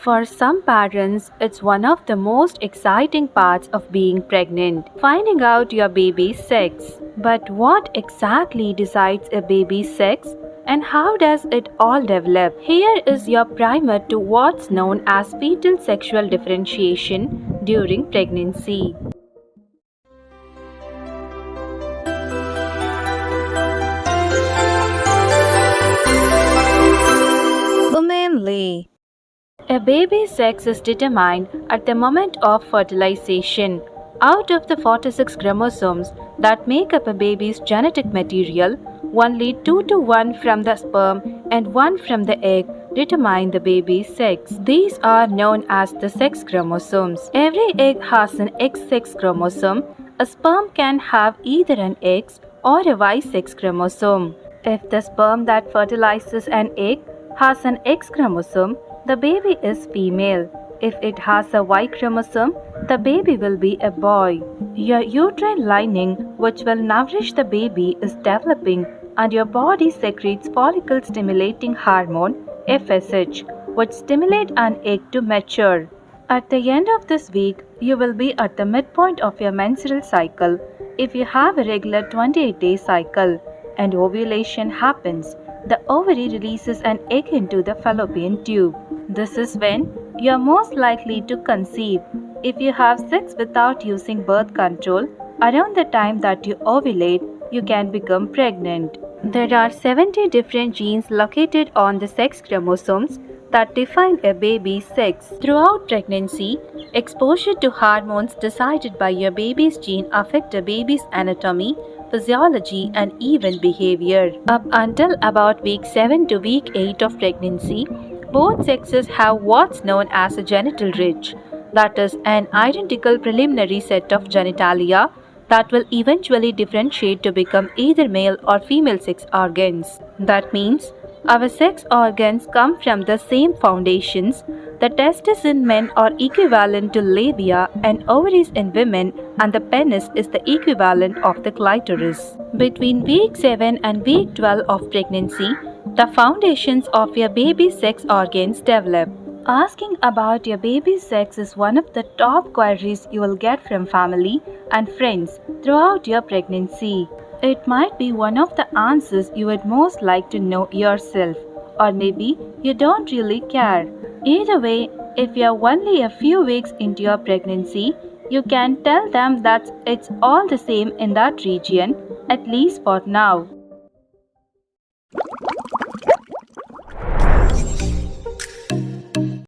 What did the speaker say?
For some parents, it's one of the most exciting parts of being pregnant, finding out your baby's sex. But what exactly decides a baby's sex? And how does it all develop? Here is your primer to what's known as fetal sexual differentiation during pregnancy. Womanly. A baby's sex is determined at the moment of fertilization. Out of the 46 chromosomes that make up a baby's genetic material, only 2 to 1 from the sperm and 1 from the egg determine the baby's sex. These are known as the sex chromosomes. Every egg has an X-sex chromosome. A sperm can have either an X or a Y-sex chromosome. If the sperm that fertilizes an egg has an X chromosome, the baby is female. If it has a Y chromosome, the baby will be a boy. Your uterine lining, which will nourish the baby, is developing, and your body secretes follicle stimulating hormone FSH, which stimulate an egg to mature. At the end of this week, you will be at the midpoint of your menstrual cycle if you have a regular 28-day cycle, and ovulation happens. The ovary releases an egg into the fallopian tube. This is when you are most likely to conceive. If you have sex without using birth control, around the time that you ovulate, you can become pregnant. There are 70 different genes located on the sex chromosomes that define a baby's sex. Throughout pregnancy, exposure to hormones decided by your baby's gene affect a baby's anatomy, physiology, and even behavior. Up until about week 7 to week 8 of pregnancy, both sexes have what's known as a genital ridge, that is, an identical preliminary set of genitalia that will eventually differentiate to become either male or female sex organs. That means our sex organs come from the same foundations. The testes in men are equivalent to labia and ovaries in women, and the penis is the equivalent of the clitoris. Between week 7 and week 12 of pregnancy, the foundations of your baby's sex organs develop. Asking about your baby's sex is one of the top queries you will get from family and friends throughout your pregnancy. It might be one of the answers you would most like to know yourself, or maybe you don't really care. Either way, if you're only a few weeks into your pregnancy, you can tell them that it's all the same in that region, at least for now.